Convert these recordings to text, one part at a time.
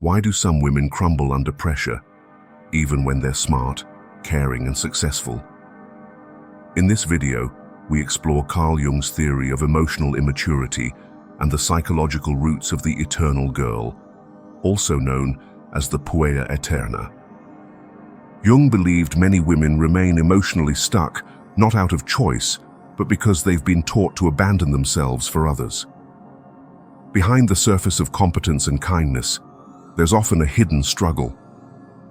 Why do some women crumble under pressure, even when they're smart, caring, and successful? In this video, we explore Carl Jung's theory of emotional immaturity and the psychological roots of the eternal girl, also known as the Puella Aeterna. Jung believed many women remain emotionally stuck, not out of choice, but because they've been taught to abandon themselves for others. Behind the surface of competence and kindness, there's often a hidden struggle,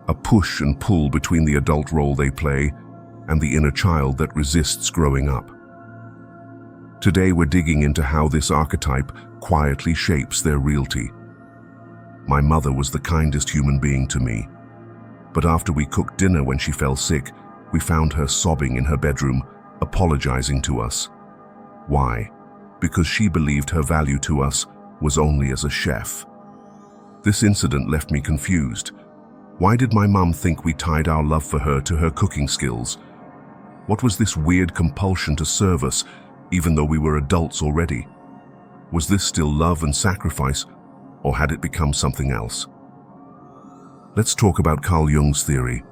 a push and pull between the adult role they play and the inner child that resists growing up. Today we're digging into how this archetype quietly shapes their reality. My mother was the kindest human being to me, but after we cooked dinner when she fell sick, we found her sobbing in her bedroom, apologizing to us. Why? Because she believed her value to us was only as a chef. This incident left me confused. Why did my mum think we tied our love for her to her cooking skills? What was this weird compulsion to serve us, even though we were adults already? Was this still love and sacrifice, or had it become something else? Let's talk about Carl Jung's theory.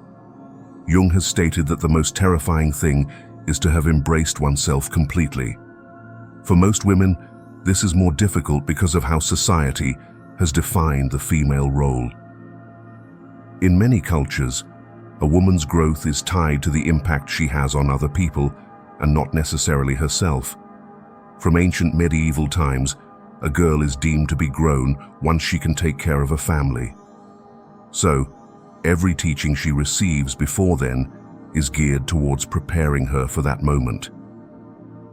Jung has stated that the most terrifying thing is to have embraced oneself completely. For most women, this is more difficult because of how society has defined the female role. In many cultures, a woman's growth is tied to the impact she has on other people and not necessarily herself. From ancient medieval times, a girl is deemed to be grown once she can take care of a family. So, every teaching she receives before then is geared towards preparing her for that moment.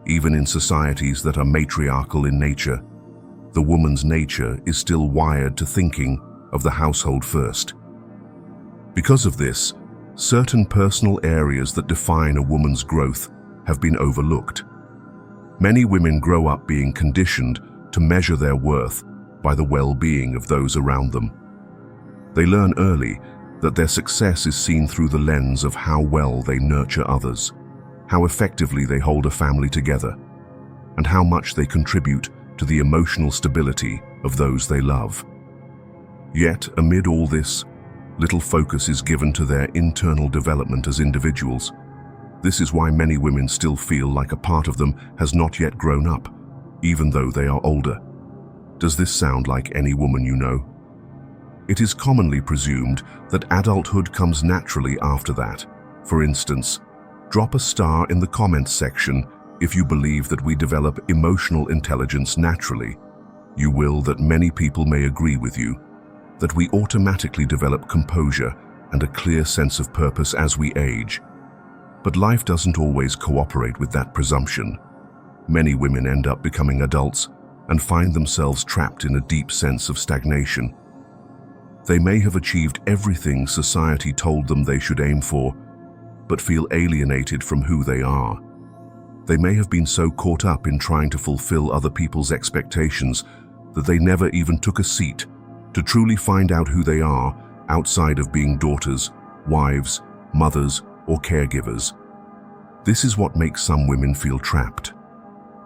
Even in societies that are matriarchal in nature, the woman's nature is still wired to thinking of the household first. Because of this, certain personal areas that define a woman's growth have been overlooked. Many women grow up being conditioned to measure their worth by the well-being of those around them. They learn early that their success is seen through the lens of how well they nurture others, how effectively they hold a family together, and how much they contribute to the emotional stability of those they love. Yet, amid all this, little focus is given to their internal development as individuals. This is why many women still feel like a part of them has not yet grown up, even though they are older. Does this sound like any woman you know? It is commonly presumed that adulthood comes naturally after that. For instance, drop a star in the comments section if you believe that we develop emotional intelligence naturally. You will that many people may agree with you, that we automatically develop composure and a clear sense of purpose as we age. But life doesn't always cooperate with that presumption. Many women end up becoming adults and find themselves trapped in a deep sense of stagnation. They may have achieved everything society told them they should aim for, but feel alienated from who they are. They may have been so caught up in trying to fulfill other people's expectations that they never even took a seat to truly find out who they are outside of being daughters, wives, mothers, or caregivers. This is what makes some women feel trapped.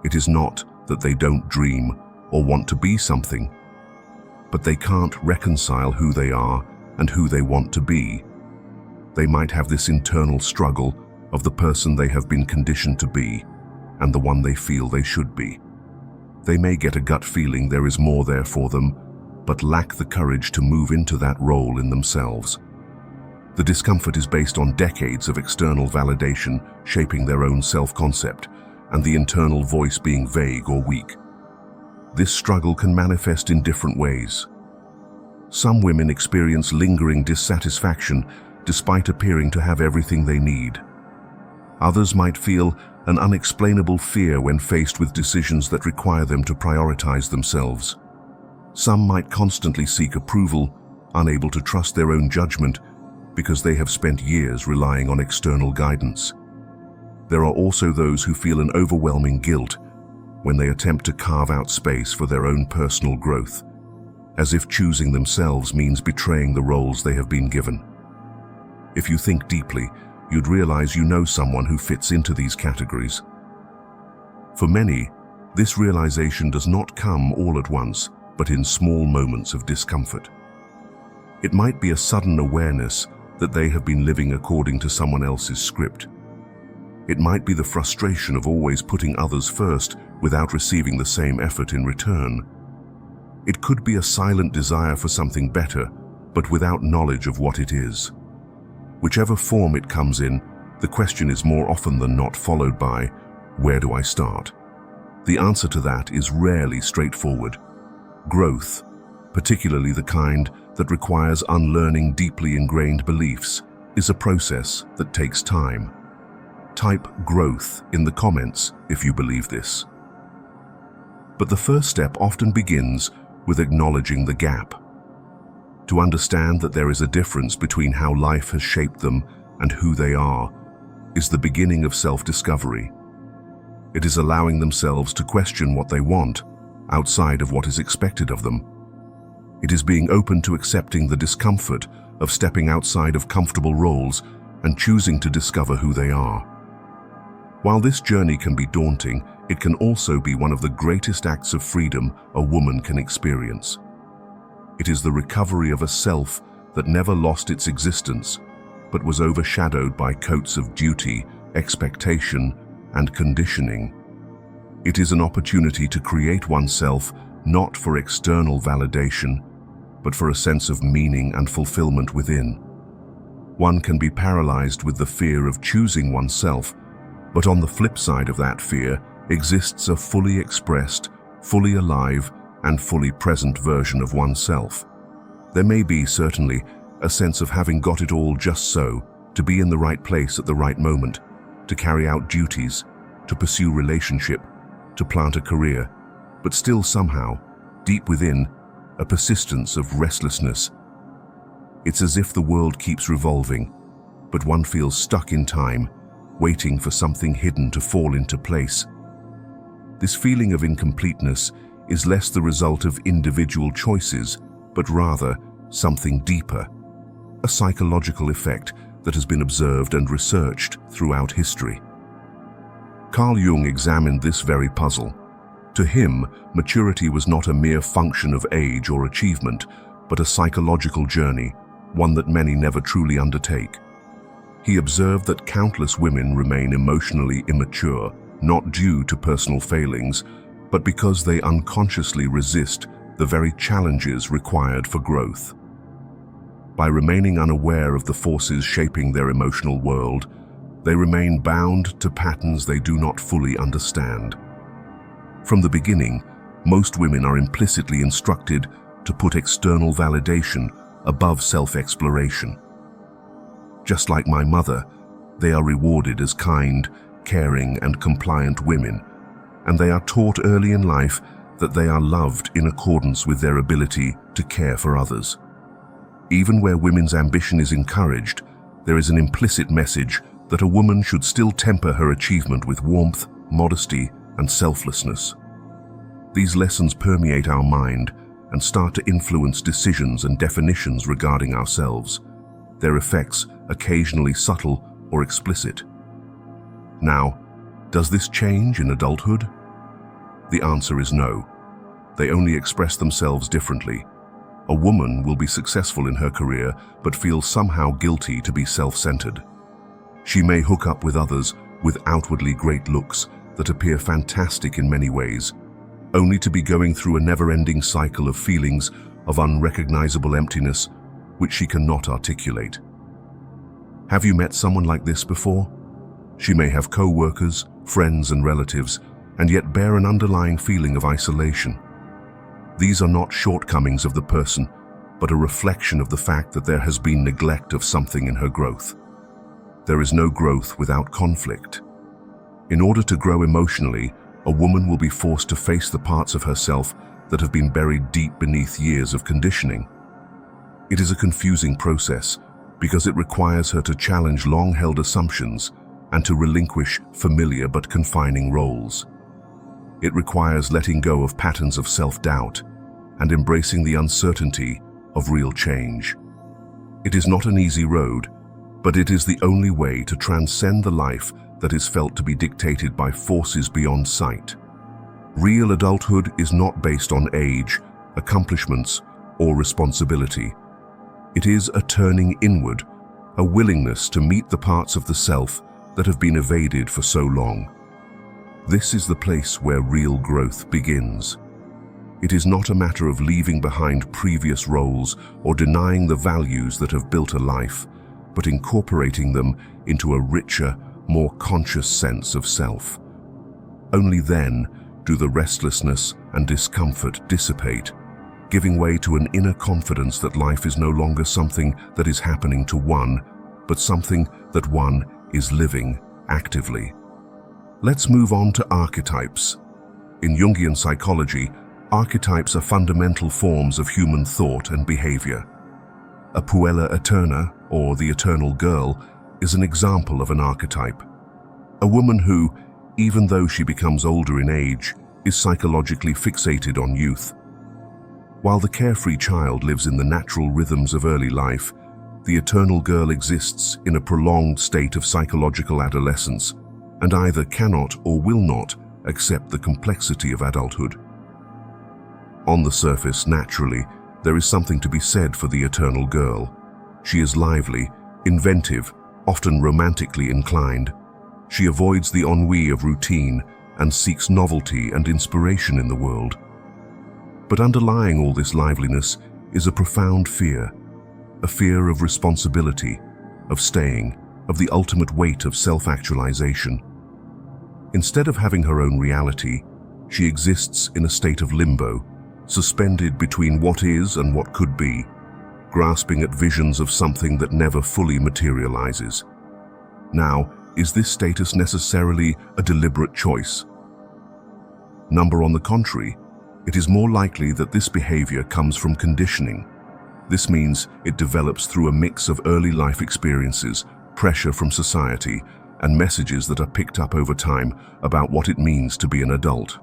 It is not that they don't dream or want to be something, but they can't reconcile who they are and who they want to be. They might have this internal struggle of the person they have been conditioned to be and the one they feel they should be. They may get a gut feeling there is more there for them, but lack the courage to move into that role in themselves. The discomfort is based on decades of external validation shaping their own self-concept and the internal voice being vague or weak. This struggle can manifest in different ways. Some women experience lingering dissatisfaction despite appearing to have everything they need. Others might feel an unexplainable fear when faced with decisions that require them to prioritize themselves. Some might constantly seek approval, unable to trust their own judgment because they have spent years relying on external guidance. There are also those who feel an overwhelming guilt when they attempt to carve out space for their own personal growth, as if choosing themselves means betraying the roles they have been given. If you think deeply, you'd realize you know someone who fits into these categories. For many, this realization does not come all at once, but in small moments of discomfort. It might be a sudden awareness that they have been living according to someone else's script. It might be the frustration of always putting others first without receiving the same effort in return. It could be a silent desire for something better, but without knowledge of what it is. Whichever form it comes in, the question is more often than not followed by, where do I start? The answer to that is rarely straightforward. Growth, particularly the kind that requires unlearning deeply ingrained beliefs, is a process that takes time. Type growth in the comments if you believe this. But the first step often begins with acknowledging the gap. To understand that there is a difference between how life has shaped them and who they are is the beginning of self-discovery. It is allowing themselves to question what they want outside of what is expected of them. It is being open to accepting the discomfort of stepping outside of comfortable roles and choosing to discover who they are. While this journey can be daunting, it can also be one of the greatest acts of freedom a woman can experience. It is the recovery of a self that never lost its existence, but was overshadowed by coats of duty, expectation, and conditioning. It is an opportunity to create oneself not for external validation, but for a sense of meaning and fulfillment within. One can be paralyzed with the fear of choosing oneself, but on the flip side of that fear exists a fully expressed, fully alive, and fully present version of oneself. There may be, certainly, a sense of having got it all just so, to be in the right place at the right moment, to carry out duties, to pursue relationship, to plant a career, but still somehow, deep within, a persistence of restlessness. It's as if the world keeps revolving, but one feels stuck in time, waiting for something hidden to fall into place. This feeling of incompleteness is less the result of individual choices, but rather something deeper, a psychological effect that has been observed and researched throughout history. Carl Jung examined this very puzzle. To him, maturity was not a mere function of age or achievement, but a psychological journey, one that many never truly undertake. He observed that countless women remain emotionally immature, not due to personal failings, but because they unconsciously resist the very challenges required for growth. By remaining unaware of the forces shaping their emotional world, they remain bound to patterns they do not fully understand. From the beginning, most women are implicitly instructed to put external validation above self-exploration. Just like my mother, they are rewarded as kind, caring, and compliant women, and they are taught early in life that they are loved in accordance with their ability to care for others. Even where women's ambition is encouraged, there is an implicit message that a woman should still temper her achievement with warmth, modesty, and selflessness. These lessons permeate our mind and start to influence decisions and definitions regarding ourselves, their effects occasionally subtle or explicit. Now, does this change in adulthood? The answer is no. They only express themselves differently. A woman will be successful in her career but feel somehow guilty to be self-centered. She may hook up with others with outwardly great looks that appear fantastic in many ways, only to be going through a never-ending cycle of feelings of unrecognizable emptiness which she cannot articulate. Have you met someone like this before? She may have co-workers, friends, and relatives, and yet bear an underlying feeling of isolation. These are not shortcomings of the person, but a reflection of the fact that there has been neglect of something in her growth. There is no growth without conflict. In order to grow emotionally, a woman will be forced to face the parts of herself that have been buried deep beneath years of conditioning. It is a confusing process because it requires her to challenge long-held assumptions and to relinquish familiar but confining roles. It requires letting go of patterns of self-doubt and embracing the uncertainty of real change. It is not an easy road, but it is the only way to transcend the life that is felt to be dictated by forces beyond sight. Real adulthood is not based on age, accomplishments, or responsibility. It is a turning inward, a willingness to meet the parts of the self that have been evaded for so long. This is the place where real growth begins. It is not a matter of leaving behind previous roles or denying the values that have built a life, but incorporating them into a richer, more conscious sense of self. Only then do the restlessness and discomfort dissipate, giving way to an inner confidence that life is no longer something that is happening to one, but something that one is living actively. Let's move on to archetypes. In Jungian psychology, archetypes are fundamental forms of human thought and behavior. A Puella Aeterna, or the eternal girl, is an example of an archetype. A woman who, even though she becomes older in age, is psychologically fixated on youth. While the carefree child lives in the natural rhythms of early life, the eternal girl exists in a prolonged state of psychological adolescence and either cannot or will not accept the complexity of adulthood. On the surface, naturally, there is something to be said for the eternal girl. She is lively, inventive, often romantically inclined. She avoids the ennui of routine and seeks novelty and inspiration in the world. But underlying all this liveliness is a profound fear, a fear of responsibility, of staying, of the ultimate weight of self-actualization. Instead of having her own reality, she exists in a state of limbo, suspended between what is and what could be, grasping at visions of something that never fully materializes. Now, is this status necessarily a deliberate choice? On the contrary, it is more likely that this behavior comes from conditioning. This means it develops through a mix of early life experiences, pressure from society, and messages that are picked up over time about what it means to be an adult.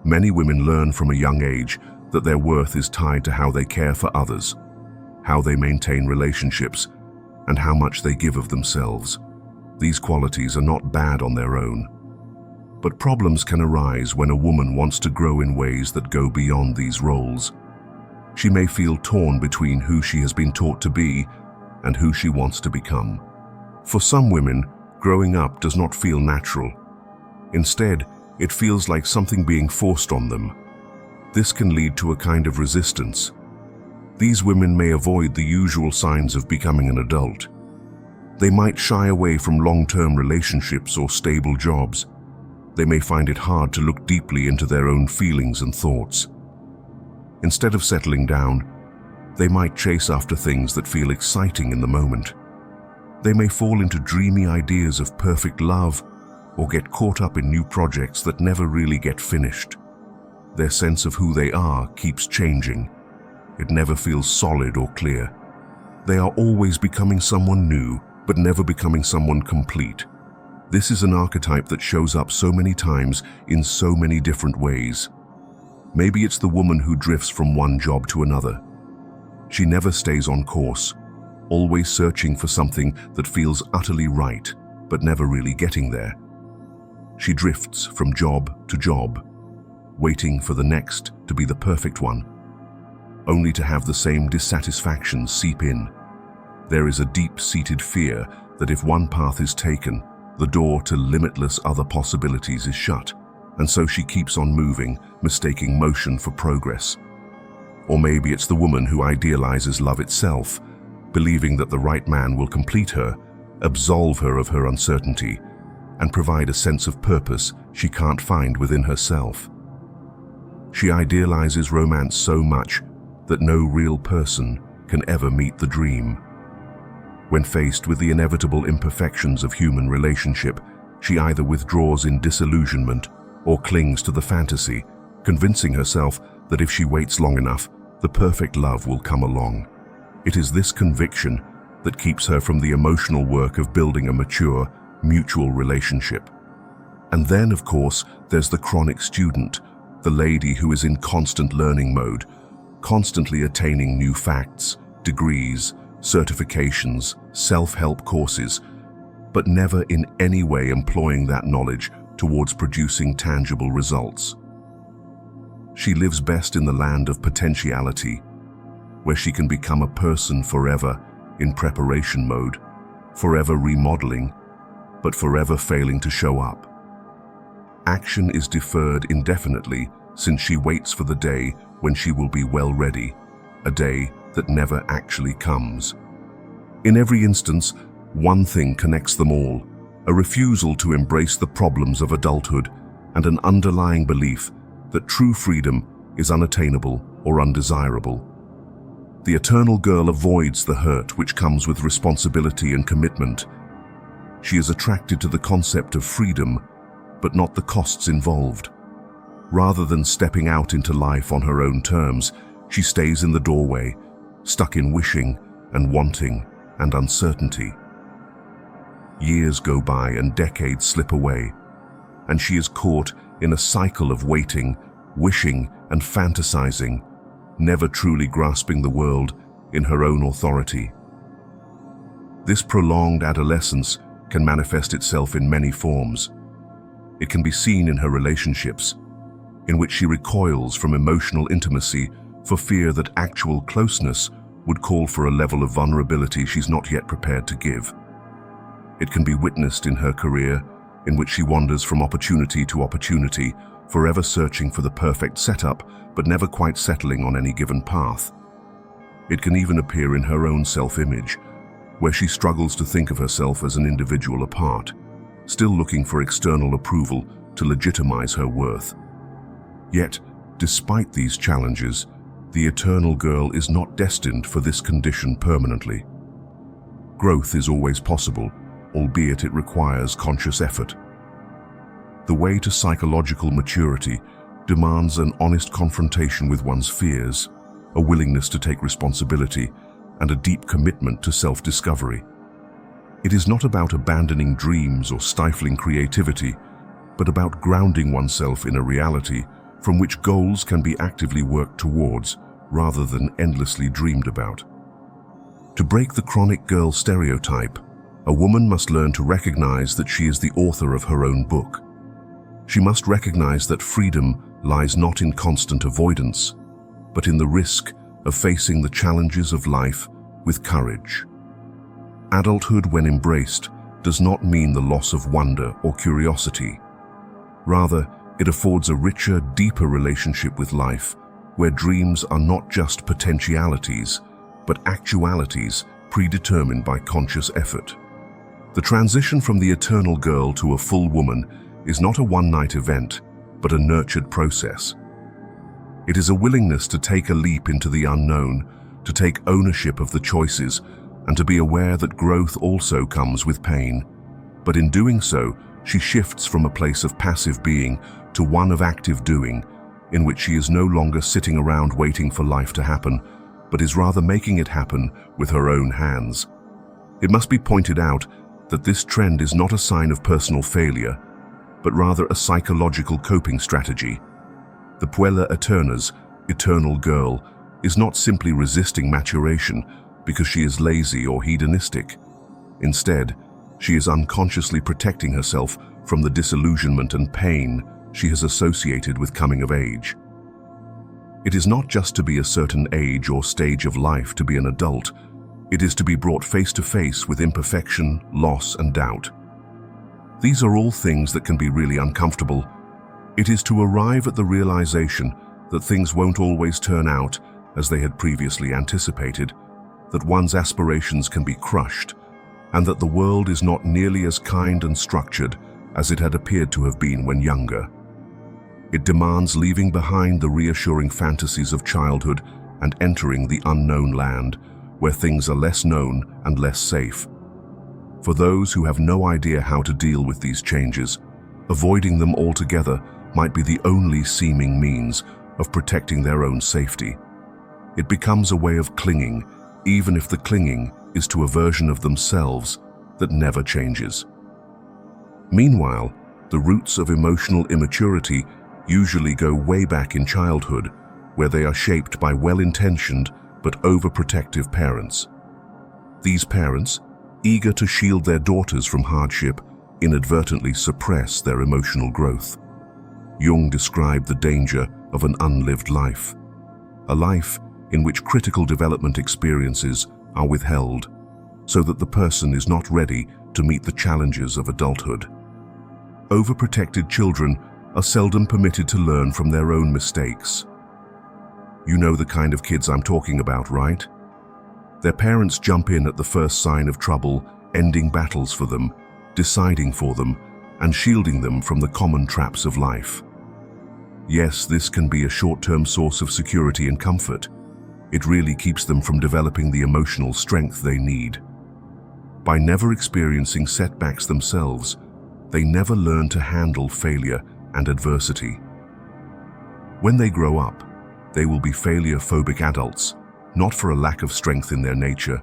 Many women learn from a young age that their worth is tied to how they care for others, how they maintain relationships, and how much they give of themselves. These qualities are not bad on their own. But problems can arise when a woman wants to grow in ways that go beyond these roles. She may feel torn between who she has been taught to be and who she wants to become. For some women, growing up does not feel natural. Instead, it feels like something being forced on them. This can lead to a kind of resistance. These women may avoid the usual signs of becoming an adult. They might shy away from long-term relationships or stable jobs. They may find it hard to look deeply into their own feelings and thoughts. Instead of settling down, they might chase after things that feel exciting in the moment. They may fall into dreamy ideas of perfect love or get caught up in new projects that never really get finished. Their sense of who they are keeps changing. It never feels solid or clear. They are always becoming someone new, but never becoming someone complete. This is an archetype that shows up so many times in so many different ways. Maybe it's the woman who drifts from one job to another. She never stays on course, always searching for something that feels utterly right, but never really getting there. She drifts from job to job, waiting for the next to be the perfect one, only to have the same dissatisfaction seep in. There is a deep-seated fear that if one path is taken, the door to limitless other possibilities is shut, and so she keeps on moving, mistaking motion for progress. Or maybe it's the woman who idealizes love itself, believing that the right man will complete her, absolve her of her uncertainty, and provide a sense of purpose she can't find within herself. She idealizes romance so much that no real person can ever meet the dream. When faced with the inevitable imperfections of human relationship, she either withdraws in disillusionment or clings to the fantasy, convincing herself that if she waits long enough, the perfect love will come along. It is this conviction that keeps her from the emotional work of building a mature, mutual relationship. And then, of course, there's the chronic student, the lady who is in constant learning mode, constantly attaining new facts, degrees, certifications, self-help courses, but never in any way employing that knowledge towards producing tangible results. She lives best in the land of potentiality, where she can become a person forever in preparation mode, forever remodeling, but forever failing to show up. Action is deferred indefinitely since she waits for the day when she will be well ready, a day that never actually comes. In every instance, one thing connects them all: a refusal to embrace the problems of adulthood and an underlying belief that true freedom is unattainable or undesirable. The eternal girl avoids the hurt which comes with responsibility and commitment. She is attracted to the concept of freedom, but not the costs involved. Rather than stepping out into life on her own terms, she stays in the doorway, stuck in wishing and wanting and uncertainty. Years go by and decades slip away, and she is caught in a cycle of waiting, wishing and fantasizing, never truly grasping the world in her own authority. This prolonged adolescence can manifest itself in many forms. It can be seen in her relationships, in which she recoils from emotional intimacy for fear that actual closeness would call for a level of vulnerability she's not yet prepared to give. It can be witnessed in her career, in which she wanders from opportunity to opportunity, forever searching for the perfect setup, but never quite settling on any given path. It can even appear in her own self-image, where she struggles to think of herself as an individual apart, still looking for external approval to legitimize her worth. Yet, despite these challenges, the eternal girl is not destined for this condition permanently. Growth is always possible, albeit it requires conscious effort. The way to psychological maturity demands an honest confrontation with one's fears, a willingness to take responsibility, and a deep commitment to self-discovery. It is not about abandoning dreams or stifling creativity, but about grounding oneself in a reality from which goals can be actively worked towards rather than endlessly dreamed about. To break the chronic girl stereotype, a woman must learn to recognize that she is the author of her own book. She must recognize that freedom lies not in constant avoidance, but in the risk of facing the challenges of life with courage. Adulthood, when embraced, does not mean the loss of wonder or curiosity. Rather, it affords a richer, deeper relationship with life, where dreams are not just potentialities, but actualities predetermined by conscious effort. The transition from the eternal girl to a full woman is not a one-night event, but a nurtured process. It is a willingness to take a leap into the unknown, to take ownership of the choices, and to be aware that growth also comes with pain. But in doing so, she shifts from a place of passive being to one of active doing, in which she is no longer sitting around waiting for life to happen, but is rather making it happen with her own hands. It must be pointed out that this trend is not a sign of personal failure, but rather a psychological coping strategy. The Puella Aeterna's eternal girl is not simply resisting maturation because she is lazy or hedonistic. Instead, she is unconsciously protecting herself from the disillusionment and pain she has associated with coming of age. It is not just to be a certain age or stage of life to be an adult. It is to be brought face to face with imperfection, loss, and doubt. These are all things that can be really uncomfortable. It is to arrive at the realization that things won't always turn out as they had previously anticipated, that one's aspirations can be crushed, and that the world is not nearly as kind and structured as it had appeared to have been when younger. It demands leaving behind the reassuring fantasies of childhood and entering the unknown land, where things are less known and less safe. For those who have no idea how to deal with these changes, avoiding them altogether might be the only seeming means of protecting their own safety. It becomes a way of clinging, even if the clinging is to a version of themselves that never changes. Meanwhile, the roots of emotional immaturity usually go way back in childhood, where they are shaped by well-intentioned but overprotective parents. These parents, eager to shield their daughters from hardship, inadvertently suppress their emotional growth. Jung described the danger of an unlived life, a life in which critical development experiences are withheld so that the person is not ready to meet the challenges of adulthood. Overprotected children are seldom permitted to learn from their own mistakes. You know the kind of kids I'm talking about, right? Their parents jump in at the first sign of trouble, ending battles for them, deciding for them, and shielding them from the common traps of life. Yes, this can be a short-term source of security and comfort. It really keeps them from developing the emotional strength they need. By never experiencing setbacks themselves, they never learn to handle failure and adversity. When they grow up, they will be failure-phobic adults, not for a lack of strength in their nature,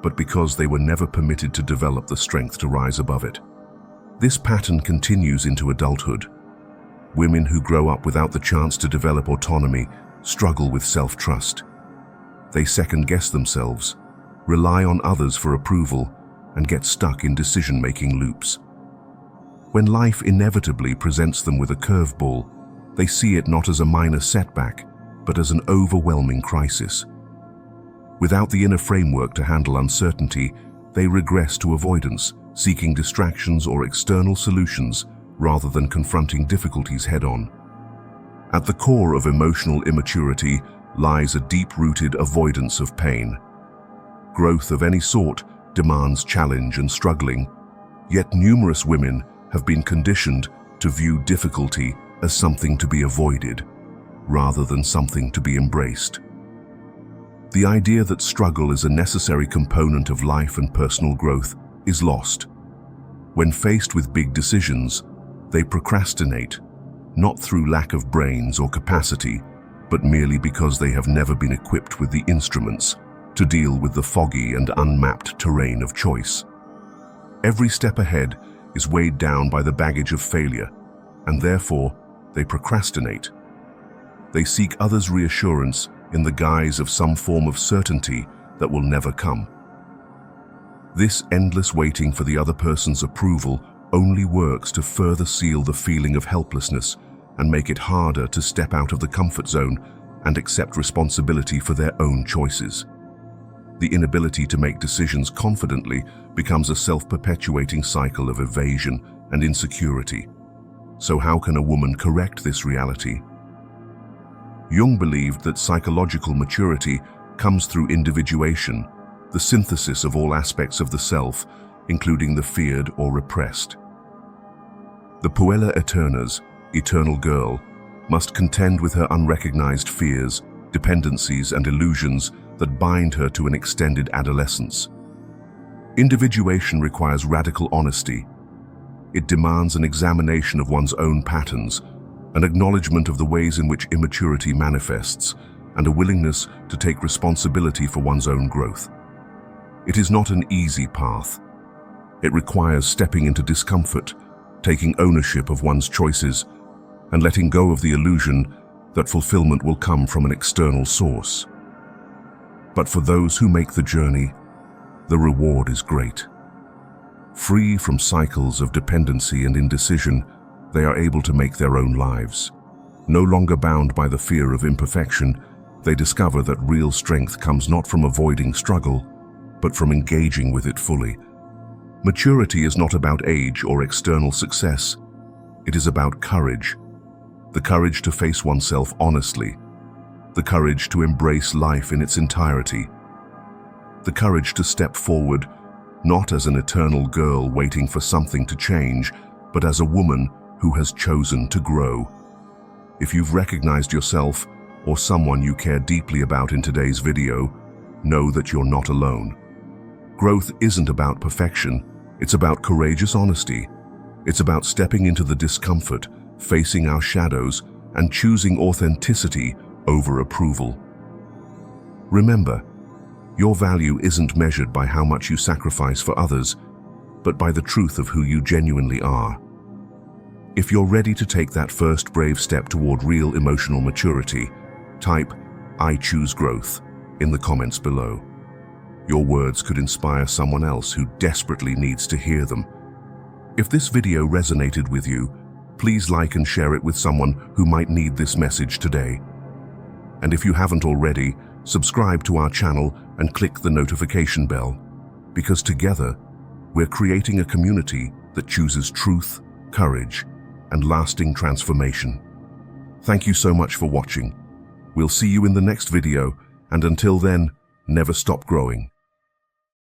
but because they were never permitted to develop the strength to rise above it. This pattern continues into adulthood. Women who grow up without the chance to develop autonomy struggle with self-trust. They second-guess themselves, rely on others for approval, and get stuck in decision-making loops. When life inevitably presents them with a curveball, they see it not as a minor setback, but as an overwhelming crisis. Without the inner framework to handle uncertainty, they regress to avoidance, seeking distractions or external solutions rather than confronting difficulties head-on. At the core of emotional immaturity lies a deep-rooted avoidance of pain. Growth of any sort demands challenge and struggling, yet numerous women have been conditioned to view difficulty as something to be avoided, rather than something to be embraced. The idea that struggle is a necessary component of life and personal growth is lost. When faced with big decisions, they procrastinate, not through lack of brains or capacity, but merely because they have never been equipped with the instruments to deal with the foggy and unmapped terrain of choice. Every step ahead is weighed down by the baggage of failure, and therefore they procrastinate. They seek others' reassurance in the guise of some form of certainty that will never come. This endless waiting for the other person's approval only works to further seal the feeling of helplessness and make it harder to step out of the comfort zone and accept responsibility for their own choices. The inability to make decisions confidently becomes a self-perpetuating cycle of evasion and insecurity. So how can a woman correct this reality? Jung believed that psychological maturity comes through individuation, the synthesis of all aspects of the self, including the feared or repressed. The Puella Aeterna's eternal girl must contend with her unrecognized fears, dependencies, and illusions that bind her to an extended adolescence. Individuation requires radical honesty. It demands an examination of one's own patterns, an acknowledgement of the ways in which immaturity manifests, and a willingness to take responsibility for one's own growth. It is not an easy path. It requires stepping into discomfort, taking ownership of one's choices, and letting go of the illusion that fulfillment will come from an external source. But for those who make the journey, the reward is great. Free from cycles of dependency and indecision, they are able to make their own lives. No longer bound by the fear of imperfection, they discover that real strength comes not from avoiding struggle, but from engaging with it fully. Maturity is not about age or external success. It is about courage. The courage to face oneself honestly. The courage to embrace life in its entirety. The courage to step forward, not as an eternal girl waiting for something to change, but as a woman who has chosen to grow. If you've recognized yourself or someone you care deeply about in today's video, know that you're not alone. Growth isn't about perfection, it's about courageous honesty. It's about stepping into the discomfort, facing our shadows, and choosing authenticity over approval. Remember, your value isn't measured by how much you sacrifice for others, but by the truth of who you genuinely are. If you're ready to take that first brave step toward real emotional maturity, type "I choose growth" in the comments below. Your words could inspire someone else who desperately needs to hear them. If this video resonated with you, please like and share it with someone who might need this message today. And if you haven't already, subscribe to our channel and click the notification bell, because together, we're creating a community that chooses truth, courage, and lasting transformation. Thank you so much for watching. We'll see you in the next video, and until then, never stop growing.